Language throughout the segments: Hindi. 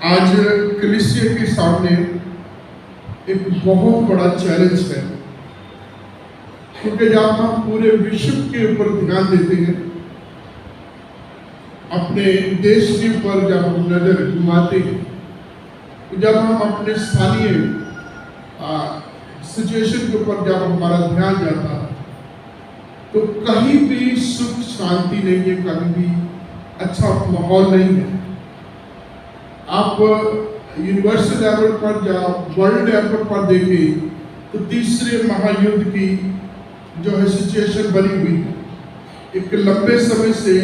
आज कलीसिया के सामने एक बहुत बड़ा चैलेंज है, क्योंकि जब हम पूरे विश्व के ऊपर ध्यान देते हैं, अपने देश के ऊपर जब हम नजर घुमाते हैं, तो जब हम अपने स्थानीय सिचुएशन के ऊपर जब हमारा ध्यान जाता है, तो कहीं भी सुख शांति नहीं है, कहीं भी अच्छा माहौल नहीं है। आप यूनिवर्सल लेवल पर या वर्ल्ड लेवल पर देखें तो तीसरे महायुद्ध की जो है सिचुएशन बनी हुई है। एक लंबे समय से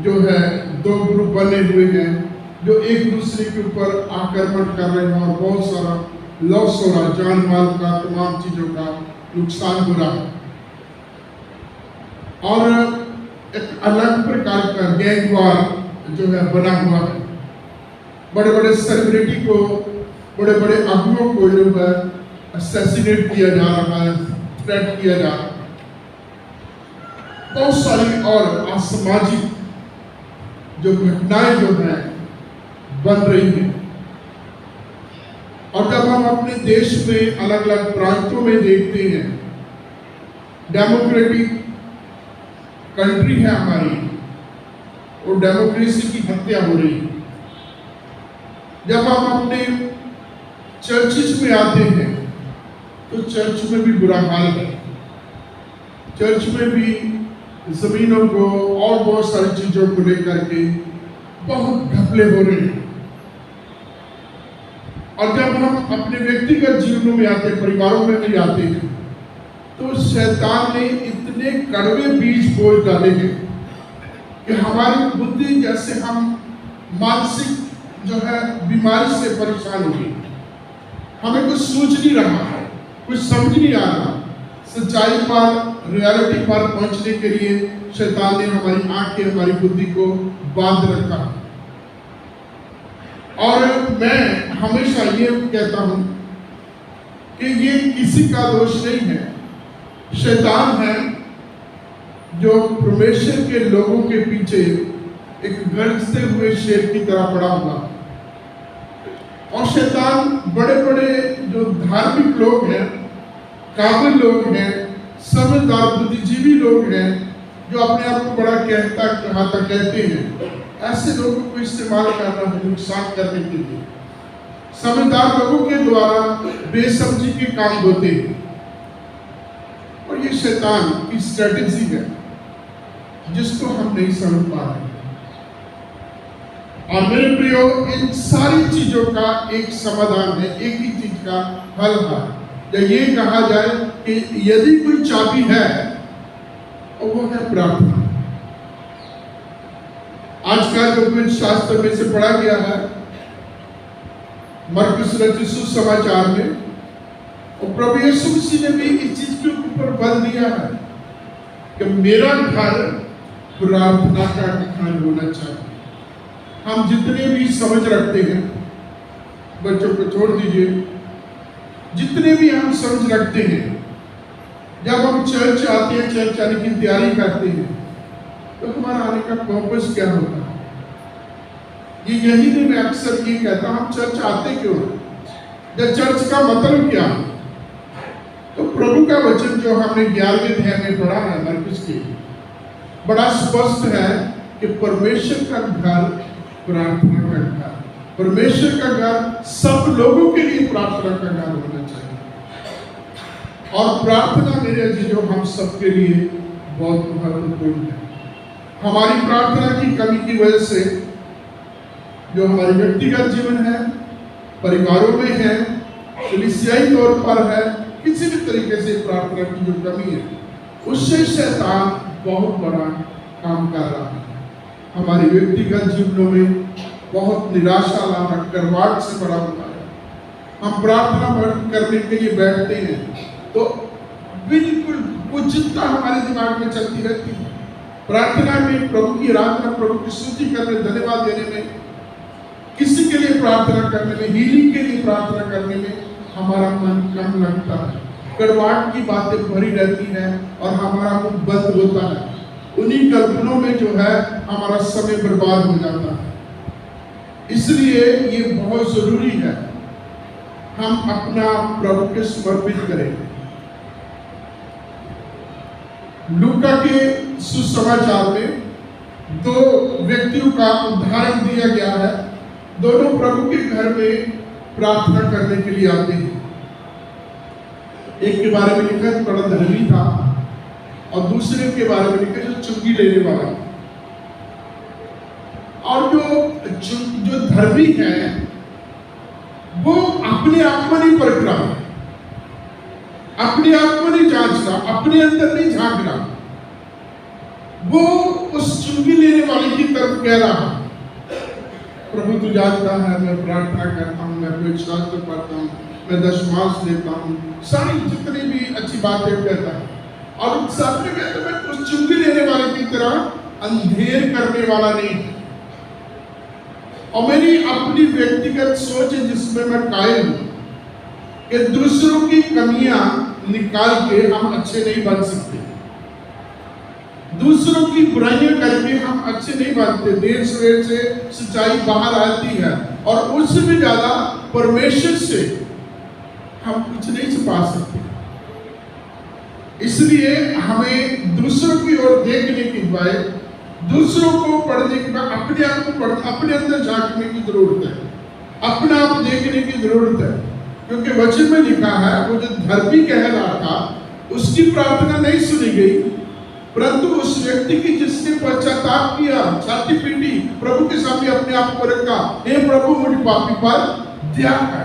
जो है दो ग्रुप बने हुए हैं जो एक दूसरे के ऊपर आक्रमण कर रहे हैं और बहुत सारा लॉस हो रहा, जान माल का, तमाम चीजों का नुकसान हो रहा है। और एक अलग प्रकार का गैंग वार जो है बना हुआ है। बड़े बड़े सेलिब्रिटी को, बड़े बड़े अगुओं को जो है असैसिनेट किया जा रहा है, थ्रेट किया जा रहा है। बहुत सारी और असामाजिक जो घटनाएं जो है बन रही हैं। और जब हम अपने देश में अलग अलग प्रांतों में देखते हैं, डेमोक्रेटिक कंट्री है हमारी, और डेमोक्रेसी की हत्या हो रही है। जब हम अपने चर्चिस में आते हैं तो चर्च में भी बुरा हाल है। चर्च में भी जमीनों को और बहुत सारी चीजों को लेकर के बहुत घपले हो रहे हैं। और जब हम अपने व्यक्तिगत जीवनों में आते हैं, परिवारों में भी आते हैं, तो शैतान ने इतने कड़वे बीज बोझ डाले हैं कि हमारी बुद्धि, जैसे हम मानसिक जो है बीमारी से परेशान हो गई, हमें कुछ सूझ नहीं रहा है, कुछ समझ नहीं आ रहा। सच्चाई पर, रियलिटी पर पहुंचने के लिए शैतान ने हमारी आंखें, हमारी बुद्धि को बांध रखा। और मैं हमेशा ये कहता हूं कि ये किसी का दोष नहीं है, शैतान है जो परमेश्वर के लोगों के पीछे एक गरजते हुए शेर की तरह पड़ा हुआ। और शैतान बड़े बड़े जो धार्मिक लोग हैं, काबिल लोग हैं, समझदार बुद्धिजीवी लोग हैं, जो अपने आप को बड़ा कहता कहते हैं, ऐसे लोगों को इस्तेमाल करना है नुकसान करने के लिए। समझदार लोगों के द्वारा बेसमझी के काम होते हैं। और ये शैतान की स्ट्रेटेजी है जिसको हम नहीं समझ पा रहे। और मेरे प्रियो, इन सारी चीजों का एक समाधान है, एक ही चीज का हल है। या ये कहा जाए कि यदि कोई चाबी है तो वो है प्रार्थना। आज का जो कुछ शास्त्र में से पढ़ा गया है, मरकुस रचित सुसमाचार में, और प्रभु यीशु मसीह ने भी इस चीज के ऊपर बल दिया है कि मेरा घर प्रार्थना का घर होना चाहिए। हम जितने भी समझ रखते हैं, बच्चों को छोड़ दीजिए, जितने भी हम समझ रखते हैं, जब हम चर्च आते हैं, चर्च आने की तैयारी करते हैं, तो हमारा आने का पर्पस क्या होता है? ये यही नहीं, मैं अक्सर ये कहता हूं, हम चर्च आते क्यों हैं, या चर्च का मतलब क्या है? तो प्रभु का वचन जो हमने 11वें अध्याय में पढ़ा है मरकुस के, बड़ा स्पष्ट है कि परमेश्वर का घर प्रार्थना का घर, परमेश्वर का घर सब लोगों के लिए प्रार्थना का घर होना चाहिए। और प्रार्थना मेरे अजीजों हम सबके लिए बहुत महत्वपूर्ण है। हमारी प्रार्थना की कमी की वजह से जो हमारे व्यक्तिगत जीवन है, परिवारों में है, कलीसियाई तौर पर है, किसी भी तरीके से प्रार्थना की जो कमी है, उससे शैतान बहुत बड़ा काम कर रहा है। हमारे व्यक्तिगत जीवनों में बहुत निराशा लाना, करवाट से बड़ा होता है। हम प्रार्थना करने के लिए बैठते हैं तो बिल्कुल उचितता हमारे दिमाग में चलती रहती है। प्रार्थना में, प्रभु की आराधना, प्रभु की स्तुति करने, धन्यवाद देने में, किसी के लिए प्रार्थना करने में, हीलिंग के लिए प्रार्थना करने में हमारा मन कम लगता है। कड़वाहट की बातें भरी रहती हैं और हमारा मुंह बंद होता है। उन्हीं कल्पनों में जो है हमारा समय बर्बाद हो जाता है। इसलिए ये बहुत जरूरी है हम अपना प्रभु के समर्पित करें। लूका के सुसमाचार में दो व्यक्तियों का उदाहरण दिया गया है। दोनों प्रभु के घर में प्रार्थना करने के लिए आते हैं। एक के बारे में लिखा है बड़ा धर्मी था और दूसरे के बारे में लिखा है जो चुंगी लेने वाला था। और जो धर्मी है वो अपने आप को नहीं परख रहा, अपने आप को नहीं जांच रहा, अपने अंदर नहीं झांक रहा, वो उस चुंगी लेने वाले की तरफ कह रहा, प्रभु तू जानता है मैं प्रार्थना करता हूँ, मैं कोई शास्त्र पढ़ता हूँ, मैं दशमांश देता हूँ, सारी जितनी भी अच्छी बातें कहता है। और सामने कहता मैं उस चुंगी लेने वाले की तरह अंधेर करने वाला नहीं। और मेरी अपनी व्यक्तिगत सोच है जिसमें मैं कायम हूं कि दूसरों की कमियां निकाल के हम अच्छे नहीं बन सकते, दूसरों की बुराइयां करके हम अच्छे नहीं बनते। देर सवेर से सच्चाई बाहर आती है और उससे भी ज्यादा परमेश्वर से हम कुछ नहीं छुपा सकते। इसलिए हमें दूसरों की ओर देखने की बजाय दूसरों को पढ़ने के बाद अपने आप को पढ़ अपने अंदर झांकने की जरूरत है, अपना आप देखने की जरूरत है। क्योंकि वचन में लिखा है वो जो धर्मी कह रहा था उसकी प्रार्थना नहीं सुनी गई, परंतु उस व्यक्ति की जिसने पश्चाताप किया, छाती पीटी, प्रभु के सामने अपने आप को रखा, हे प्रभु मुझे पापी पर दया कर।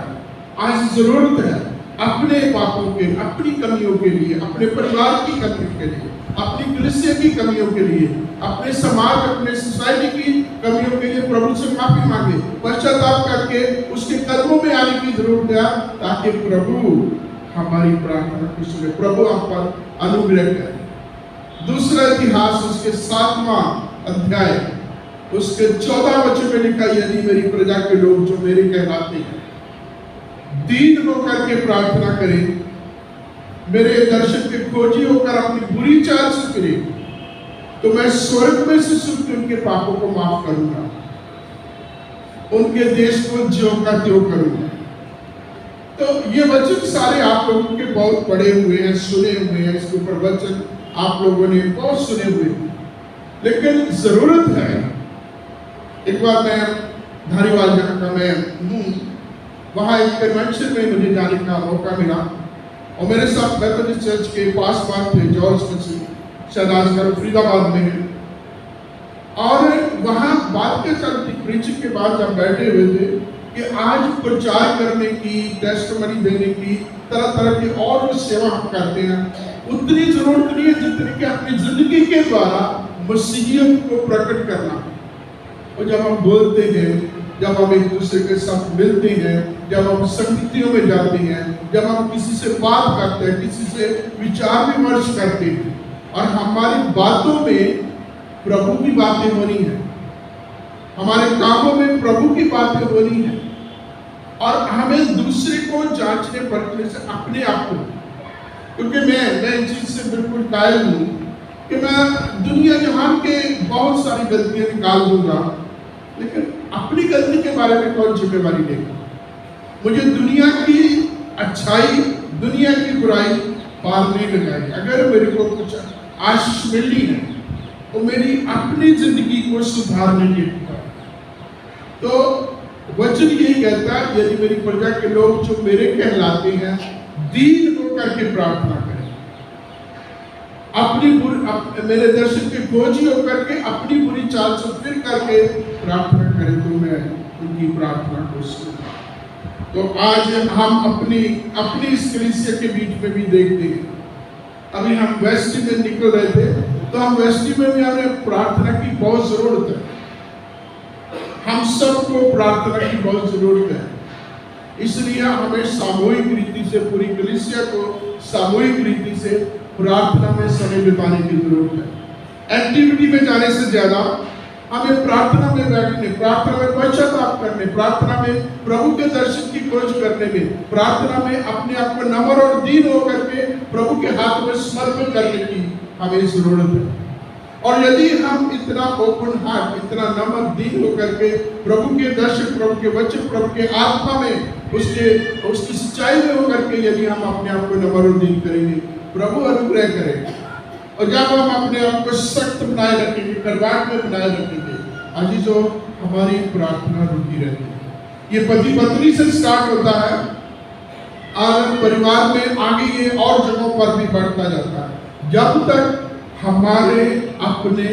आज जरूरत है अपने पापों के, अपनी कमियों के लिए, अपने परिवार की कमियों के लिए, अपनी कलीसिया की कमियों के लिए, अपने समाज, अपने सोसाइटी की कमियों के लिए प्रभु से माफी मांगे, पश्चाताप करके उसके कदमों में आने की जरूरत है ताकि प्रभु हमारी प्रार्थना को सुने, प्रभु हम पर अनुग्रह करे। दूसरा इतिहास उसके 7वां अध्याय उसके 14 वचन में लिखा, यदि मेरी प्रजा के लोग जो मेरे कहलाते हैं दीन होकर के प्रार्थना करें, मेरे दर्शन के खोजी होकर अपनी बुरी चाल से फिरे, तो मैं स्वर्ग में से सुन के उनके पापों को माफ करूंगा, उनके देश को ज्यों का त्यों करूंगा। तो ये वचन सारे आप लोगों के बहुत पढ़े हुए हैं, सुने हुए हैं, इसके ऊपर वचन आप लोगों ने बहुत सुने हुए हैं, लेकिन जरूरत है। एक बार मैं धारीवाल जहाँ का मैं हूँ, वहाँ एक कन्वेंशन में मुझे जाने का मौका मिला और मेरे साथ मेथोडिस्ट चर्च के पास थे जॉर्ज मसीह, शायद आजकल फरीदाबाद में है। और वहाँ बात के चलती प्रीचिंग के बाद जब बैठे हुए थे कि आज प्रचार करने की, टेस्टमनी देने की, तरह तरह की और जो सेवा हम करते हैं उतनी जरूरत नहीं है जितनी कि अपनी जिंदगी के द्वारा मसीहियत को प्रकट करना। और जब हम बोलते हैं, जब हम एक दूसरे के साथ मिलते हैं, जब हम संगतियों में जाते हैं, जब हम किसी से बात करते हैं, किसी से विचार विमर्श करते हैं और हमारी बातों में प्रभु की बातें होनी है, हमारे कामों में प्रभु की बातें होनी है और हमें दूसरे को जांचने परखने से अपने आप को, क्योंकि मैं इस चीज से बिल्कुल कायल हूँ कि मैं दुनिया जहान के बहुत सारी गलतियां निकाल दूंगा, लेकिन अपनी गलती के बारे में कौन जिम्मेवारी लेगा। मुझे दुनिया की अच्छाई, दुनिया की बुराई पार नहीं लगाई। अगर मेरे को कुछ आशीष मिलनी है तो मेरी अपनी जिंदगी को सुधारने के लिए। तो वचन यही कहता है, यदि मेरी प्रजा के लोग जो मेरे कहलाते हैं दीन होकर के प्रार्थना करें, मेरे दर्शन के खोजी होकर के अपनी बुरी चाल से फिर करके प्रार्थना करें तो मैं उनकी प्रार्थना को सुनूंगा। तो आज हम अपनी इस कलीसिया के बीच में भी देखते हैं, अभी हम वेस्टी में निकल रहे थे तो हम वेस्टी में भी हमें प्रार्थना की बहुत जरूरत है। हम सबको प्रार्थना की बहुत जरूरत है, इसलिए हमें सामूहिक रीति से, पूरी कलीसिया को सामूहिक रीति से प्रार्थना में समय बिताने की जरूरत है। एक्टिविटी में जाने से ज्यादा हमें प्रार्थना में बैठने, प्रार्थना में पश्चाताप करने, प्रार्थना में प्रभु के दर्शन की खोज करने में, प्रार्थना में अपने आप को नम्र और दीन होकर के प्रभु के हाथ में समर्पण करने की हमें जरूरत है। और यदि हम इतना ओपन हार्ट, इतना नम्र दीन होकर के प्रभु के दर्शन, प्रभु के वचन, प्रभु के आत्मा में, उसकी सच्चाई में होकर के यदि हम अपने आप को नम्र और दीन करेंगे, प्रभु अनुग्रह करेंगे। और जब हम अपने आप को सख्त बनाए रखेंगे, करवाट में बनाए रखेंगे, अजीजों, हमारी प्रार्थना रुकी रहती है। ये पति पत्नी से स्टार्ट होता है और परिवार में आगे ये और जगहों पर भी बढ़ता जाता है। जब तक हमारे अपने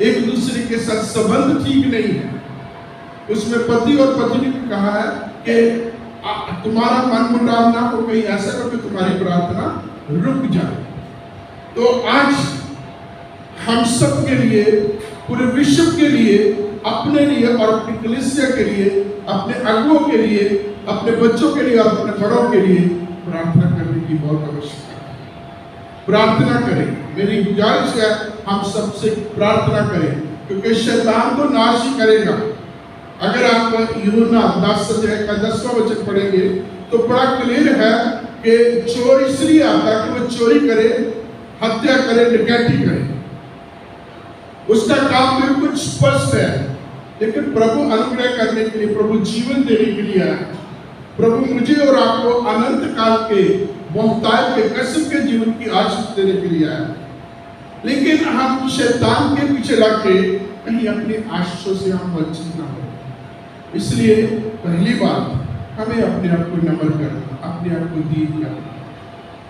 एक दूसरे के साथ संबंध ठीक नहीं है, उसमें पति और पत्नी ने कहा है कि तुम्हारा मन मुटाव ना हो, कहीं ऐसा हो कि तुम्हारी प्रार्थना रुक जाए। तो आज हम सब के लिए, पूरे विश्व के लिए, अपने लिए और अपनी कलीसिया के लिए, अपने अगुओं के लिए, अपने बच्चों के लिए और अपने बड़ों के लिए प्रार्थना करने की बहुत आवश्यकता है। प्रार्थना करें, मेरी गुजारिश है हम सबसे प्रार्थना करें, क्योंकि शैतान तो नाश ही करेगा। अगर आप यूहन्ना 10:10वां वचन पढ़ेंगे तो बड़ा क्लियर है कि चोर इसलिए आता कि वो चोरी करे, हत्या करे, डकैती करे, उसका काम बिल्कुल स्पष्ट है। लेकिन प्रभु अनुग्रह करने के लिए, प्रभु जीवन देने के लिए आया। प्रभु मुझे और आपको अनंत काल के, बहुतायत के, कसम के जीवन की आशीष देने के लिए आया। लेकिन हम शैतान के पीछे लग के कहीं अपनी आशीषों से हम वंचित ना हो। इसलिए पहली बात, हमें अपने आप को नम्र करना, अपने आप को दीन करना,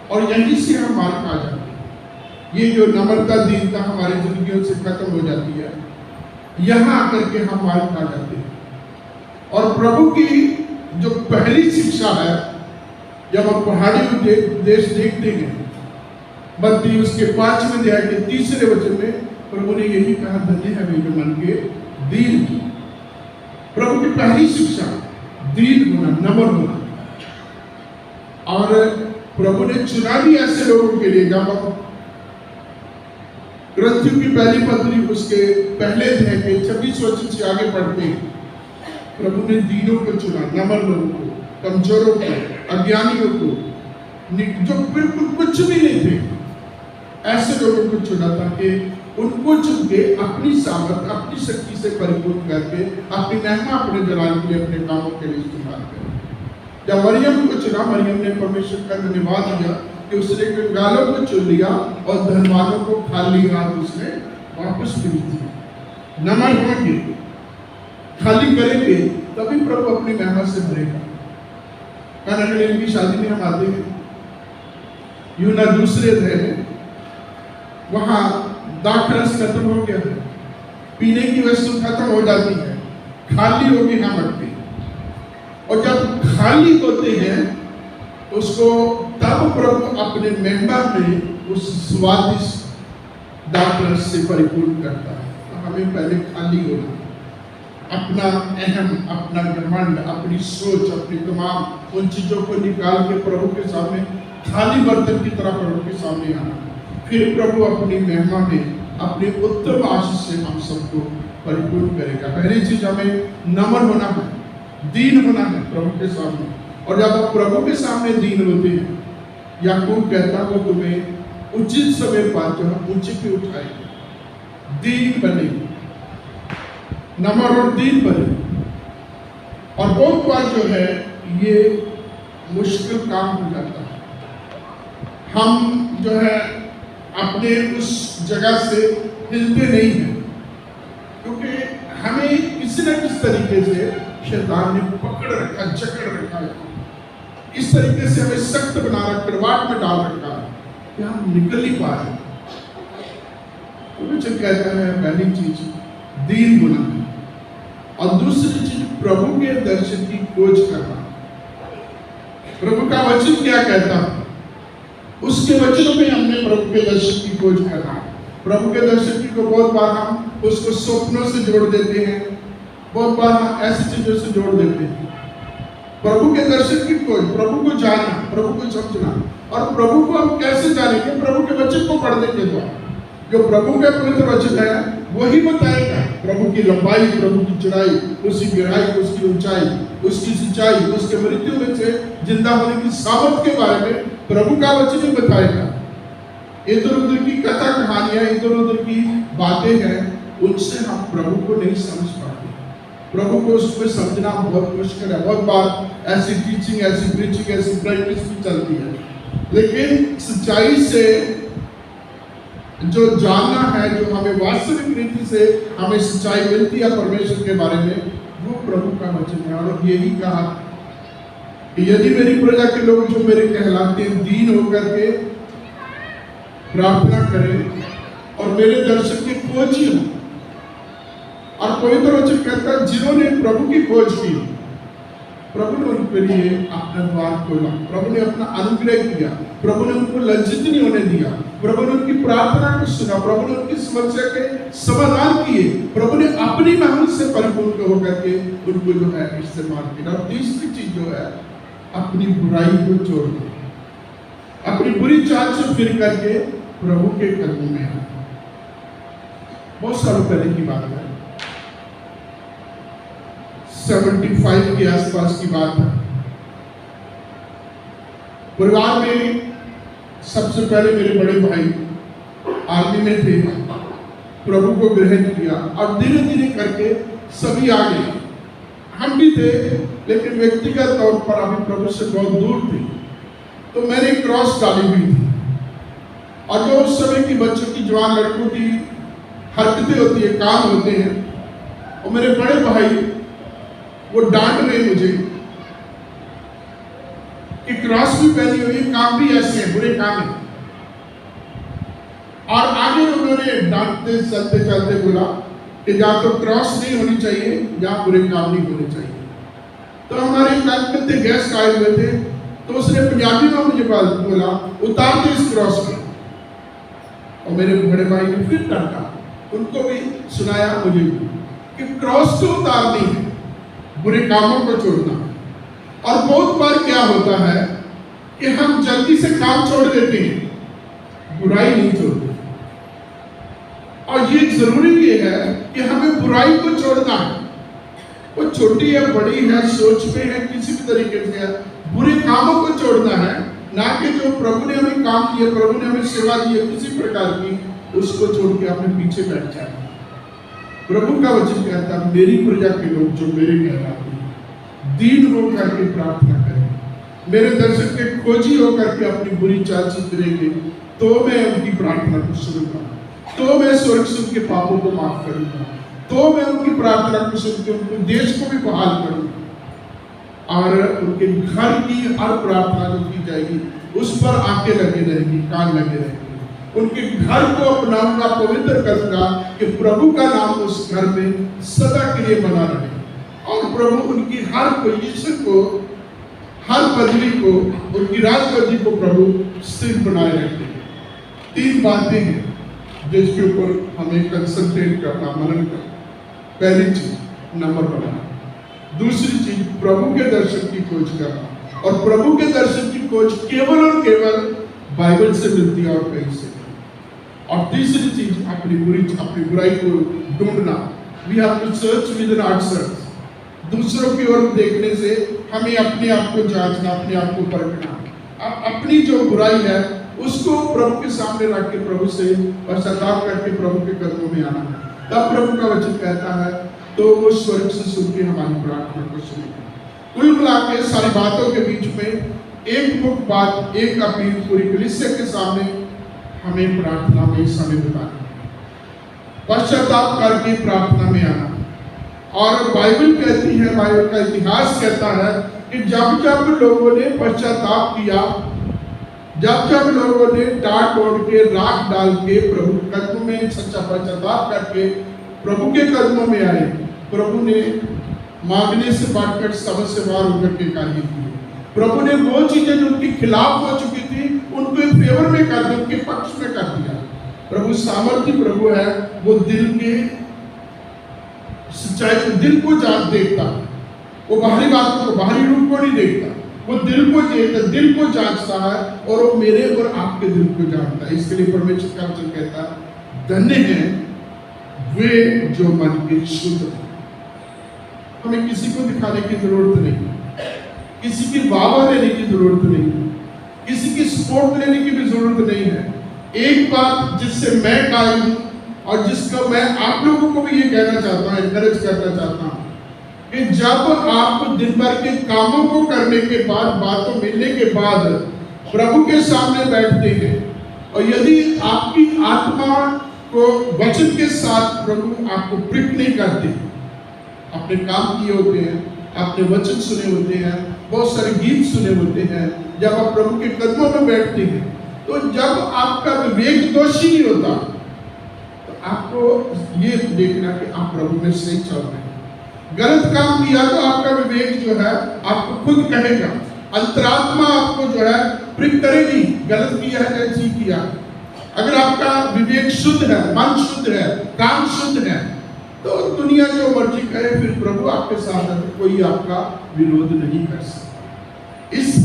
और यहीं से हम मार खा जाते हैं। ये जो नम्रता, दीनता हमारी जिंदगियों से खत्म हो जाती है, यहाँ आकर के हम मार खा जाते हैं। और प्रभु की जो पहली शिक्षा है, जब हम पहाड़ी देश देखते हैं, मत्ती उसके 5वें अध्याय के 3 वचन में प्रभु ने यही कहा, धन्य है वे जो मन के दीन। प्रभु की पहली शिक्षा दीन होना, नम्र होना। और प्रभु ने चुना भी ऐसे लोगों के लिए, जब हम ग्रंथियों की पहली पत्री उसके पहले अध्याय के 26 वचन से आगे पढ़ते हैं, प्रभु ने दीनों को चुना, नम्र लोगों को, कमजोरों को, अज्ञानियों को, जो बिल्कुल कुछ भी नहीं थे, ऐसे लोगों को चुना ताकि उनको चुन के अपनी सामर्थ, अपनी शक्ति से परिपूर्ण करके अपनी महिमा, अपने जलाल के लिए, अपने कामों के लिए इस्तेमाल करें। जब मरियम को चुना, मरियम ने परमेश्वर का धन्यवाद दिया कि उसने कंगालों को चुन लिया और धनवानों को खाली हाथ उसने वापस भेज दिया। नम्र होंगे, खाली करेंगे, तभी प्रभु अपनी महिमा से भरेगा। काना की शादी में हम आते हैं, यूहन्ना 2 अध्याय में, वहां दाखरस खत्म हो गया है, पीने की वस्तु खत्म हो जाती है, खाली होगी ना मटकी। और जब खाली होते हैं उसको, तब प्रभु अपने महिमा में उस स्वादिष्ट दाखरस से परिपूर्ण करता है। तो हमें पहले खाली होना, अपना अहम, अपना घमंड, अपनी सोच, अपनी तमाम उन चीजों को निकाल के प्रभु के सामने खाली बर्तन की तरह प्रभु के सामने आना। फिर प्रभु अपनी महिमा में, अपनी उत्तम आशीष से हम सबको परिपूर्ण करेगा। पहली चीज, हमें नम्र होना है, दीन होना है प्रभु के सामने। और जब आप प्रभु के सामने दीन होते हैं, याकूब कहता वो तुम्हें उचित समय पर जो है ऊंचे पे उठाएगा, दीन बने, नम्र और दीन बने। और बहुत बार जो है ये मुश्किल काम हो जाता है, हम जो है अपने उस जगह से हिलते नहीं हैं, क्योंकि हमें किसी न किस तरीके से शैतान ने पकड़ रखा, जकड़ रखा है, इस तरीके से हमें सख्त बना रखा, करवाट में डाल रखा है कि हम निकल नहीं पा रहे। तो वचन कहता है पहली चीज दीन होना है, और दूसरी चीज प्रभु के दर्शन की खोज करना। प्रभु का वचन क्या कहता है, उसके वचनों में हमने प्रभु के दर्शन की खोज करना। प्रभु के दर्शन की को बहुत बार हम उसको स्वप्नों से जोड़ देते हैं, बहुत बार हम ऐसी चीजों से जोड़ देते हैं। प्रभु के दर्शन की खोज, प्रभु को जानना, प्रभु को समझना। और प्रभु को हम कैसे जानेंगे? प्रभु के वचन को पढ़ने के द्वारा। जो प्रभु के पवित्र वचन है वही बताएगा प्रभु की लंबाई, प्रभु की चौड़ाई, उसकी गहराई, उसकी ऊंचाई, उसकी सच्चाई, उसके मृत्यु में से जिंदा होने की सामर्थ के बारे में प्रभु का वचन ही बताएगा। इधर उधर की कथा कहानियां, इधर उधर की बातें हैं, उनसे हम प्रभु को नहीं समझ पाते। प्रभु को उसमें समझना बहुत मुश्किल है। बहुत बार ऐसी टीचिंग, ऐसी प्रीचिंग, ऐसी प्रैक्टिस भी चलती है, लेकिन सच्चाई से जो जानना है, जो हमें वास्तविक रीति से हमें सच्चाई मिलती है परमेश्वर के बारे में, वो प्रभु का वचन है। और यही कहा कि यदि मेरी प्रजा के लोग जो मेरे कहलाते हैं दीन होकर के प्रार्थना करें और मेरे दर्शन की खोजी हो, और पवित्र वचन कहता है जिन्होंने प्रभु की खोज की, प्रभु ने उनके लिए अपना द्वार खोला, प्रभु ने अपना अनुग्रह किया, प्रभु ने उनको लज्जित नहीं होने दिया, प्रभु ने उनकी प्रार्थना को सुना, प्रभु ने उनकी समस्या के समाधान किए, प्रभु ने अपनी मेहनत से परिपूर्ण होकर के उनको जो है इस्तेमाल किया। और तीसरी चीज जो है, अपनी बुराई को छोड़ दो, अपनी बुरी चाल से फिर करके प्रभु के कदमों में आना। बहुत सालों पहले की बात है, 75 के आसपास की बात है। परिवार में सबसे पहले मेरे बड़े भाई आर्मी में थे, प्रभु को ग्रहण किया और धीरे धीरे करके सभी आ गए। हम भी थे, लेकिन व्यक्तिगत तौर पर अभी प्रभु से बहुत दूर थे। तो मैंने क्रॉस डाली हुई थी, और जो उस समय की बच्चों की, जवान लड़कों की हरकतें होती है, काम होते हैं, और मेरे बड़े भाई वो डांट रहे मुझे कि क्रॉस भी पहनी हुई, काम भी ऐसे है, बुरे काम है। और आगे उन्होंने डांटते चलते चलते बोला कि जहां तो क्रॉस नहीं होनी चाहिए, जहां बुरे काम नहीं होने चाहिए। तो हमारे एक में गेस्ट आए हुए थे, तो उसने पंजाबी में मुझे बोला, उतार दे इस क्रॉस को। और मेरे बड़े भाई ने फिर डांटा, उनको भी सुनाया मुझे भी, कि क्रॉस को उतारनी है, बुरे कामों को छोड़ना। और बहुत बार क्या होता है कि हम जल्दी से काम छोड़ देते हैं, बुराई नहीं छोड़ते। और ये जरूरी ये है कि हमें बुराई को छोड़ना है, वो छोटी है, बड़ी है, सोच में है, किसी भी तरीके से है, बुरे कामों को छोड़ना है, ना कि जो प्रभु ने हमें काम किया, प्रभु ने हमें सेवा दी है किसी प्रकार की, उसको छोड़ के अपने पीछे बैठ जाए। प्रभु का वचन कहता है, मेरी प्रजा के लोग जो मेरे कहलाते हैं दीन होकर के प्रार्थना करें, मेरे दर्शन के खोजी होकर के अपनी बुरी चाल से फिरेंगे, तो मैं उनकी प्रार्थना को सुनूंगा, तो मैं स्वर्ग से उनके पापों को माफ करूंगा, तो मैं उनकी प्रार्थना को सुन के उनके देश को भी बहाल करूंगा। और उनके घर की हर प्रार्थना जो की जाएगी उस पर आंखें लगे रहेंगी, कान लगे रहेंगे, उनके घर को अपनाऊंगा, पवित्र करूंगा कि प्रभु का नाम उस घर में सदा के लिए बना रहे। और प्रभु उनकी हर पोजीशन को, हर पदवी को, उनकी राजगद्दी को प्रभु स्थिर बनाए रखते हैं। 3 बातें हैं जिसके ऊपर हमें कंसंट्रेट करना, मनन करना। पहली चीज नंबर बनाना, दूसरी चीज प्रभु के दर्शन की खोज करना, और प्रभु के दर्शन की खोज केवल और केवल बाइबल से मिलती है और कहीं से। और तीसरी चीज अपनी बुराई को ढूंढना। We have to search within ourselves. दूसरों की ओर देखने से हमें अपने आप को जांचना, अपने आप को परखना, अपनी जो बुराई है उसको प्रभु के सामने रख के प्रभु से पश्चाताप करके प्रभु के कदमों में आना। तब प्रभु का वचन कहता है तो वो स्वर्ग से सुन के हमारी प्रार्थना को सुनेगा। कुल मिला के सारी बातों के बीच में एक मुख्य बात, एक अपील पूरी कलीसिया के सामने हमें प्रार्थना में समय बिताना, पश्चाताप करके प्रार्थना में आना। और बाइबल कहती है, बाइबल का इतिहास कहता है कि जब जब लोगों ने पश्चाताप किया, जब जब लोगों ने डांट तोड़ के, राख डाल के प्रभु के कदमों में सच्चा पश्चाताप करके प्रभु के कदमों में आए, प्रभु ने मांगने से बढ़कर समझ से बाहर होकर के कार्य किए। प्रभु ने वो चीजें जो उनके खिलाफ हो चुकी थी उनको फेवर में कर दिया, उनके पक्ष में कर दिया। प्रभु सामर्थ्य प्रभु है, वो दिल के सच्चाई को, दिल को जान देखता, वो बाहरी बातों को, बाहरी रूप को नहीं देखता, वो दिल को देखता, दिल को जांचता है, और वो मेरे और आपके दिल को जानता है। इसके लिए परमेश्वर का वचन कहता है, धन्य हैं वे जो मन के शुद्ध हैं। हमें किसी को दिखाने की जरूरत नहीं, किसी की वाह लेने की जरूरत नहीं, किसी की सपोर्ट लेने की भी जरूरत नहीं है। एक बात जिससे मैं कायल हूं और जिसका मैं आप लोगों को भी ये कहना चाहता हूं, एनकरेज करना चाहता हूं कि जब आप दिन भर के कामों को करने के बाद, बातों मिलने के बाद प्रभु के सामने बैठते हैं और यदि आपकी आत्मा को वचन के साथ प्रभु आपको प्रिक नहीं करते, आपने काम किए होते हैं, आपने वचन सुने होते हैं, बहुत सारे गीत सुने होते हैं, जब आप प्रभु के कदमों में बैठते हैं, तो जब आपका विवेक दोषी नहीं होता तो आपको ये देखना कि आप प्रभु में सही चल रहे हैं। गलत काम किया तो आपका विवेक जो है आपको खुद कहेगा, अंतरात्मा आपको जो है प्रिक करेगी, गलत किया है या ठीक किया। अगर आपका विवेक शुद्ध है, मन शुद्ध है, काम शुद्ध है, तो दुनिया जो मर्जी करे, फिर प्रभु आपके साथ है, तो कोई आपका विरोध नहीं कर सकता। इस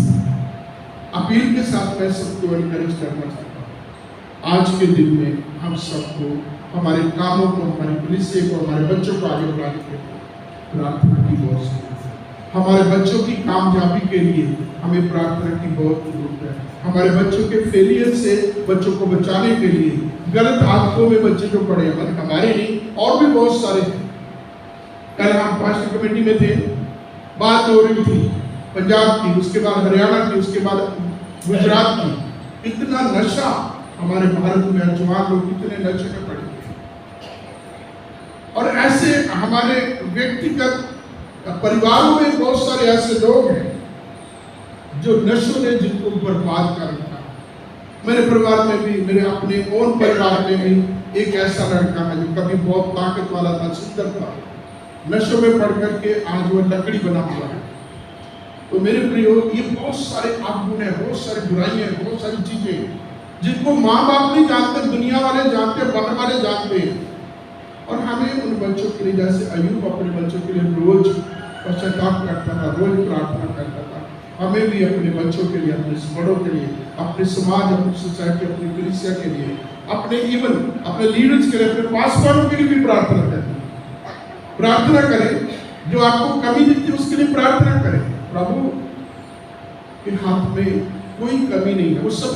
अपील के साथ मैं सबको एनकरेज करना चाहता हूँ, आज के दिन में हम सबको हमारे कामों को, हमारे कलीसिया को, हमारे बच्चों को आगे बढ़ाने के लिए प्रार्थना की बहुत जरूरत है। हमारे बच्चों की कामयाबी के लिए हमें प्रार्थना की बहुत जरूरत है। हमारे बच्चों के फेलियर से बच्चों को बचाने के लिए, गलत आदतों में बच्चे जो पड़े, हमारे नहीं और भी बहुत सारे हैं। कल हम पास्टर कमेटी में थे, बात हो रही थी पंजाब की, उसके बाद हरियाणा की, उसके बाद गुजरात की। इतना नशा हमारे भारत में, जवान लोग कितने नशे में पड़े, और ऐसे हमारे व्यक्तिगत परिवारों में बहुत सारे ऐसे लोग हैं जो नशों ने जिनको बर्बाद कर रखा। मेरे परिवार में भी, मेरे अपने और परिवार में भी एक ऐसा लड़का है जो कभी बहुत ताकत वाला था, सुंदर था, नशों में पड़ करके आज वो लकड़ी बना हुआ है। तो मेरे प्रियो, ये बहुत सारे अवगुण है, बहुत सारी बुराइयां, बहुत सारी चीजें जिनको माँ बाप नहीं जानते, दुनिया वाले जानते, बाहर वाले जानते हैं। और हमें उन बच्चों के लिए, जैसे अयूब अपने बच्चों के लिए रोज पश्चाताप करता था, रोज प्रार्थना करता था, हमें भी अपने बच्चों के लिए, अपने बड़ों के लिए, अपने समाज, अपनी सोसाइटी, अपनी कलीसिया के लिए, अपने इवन अपने लीडर्स के लिए, अपने पासवानों के लिए भी प्रार्थना करें। प्रार्थना करें, जो आपको कमी दिखती है उसके लिए प्रार्थना करें। प्रभु के हाथ में कोई कमी नहीं है, वो सब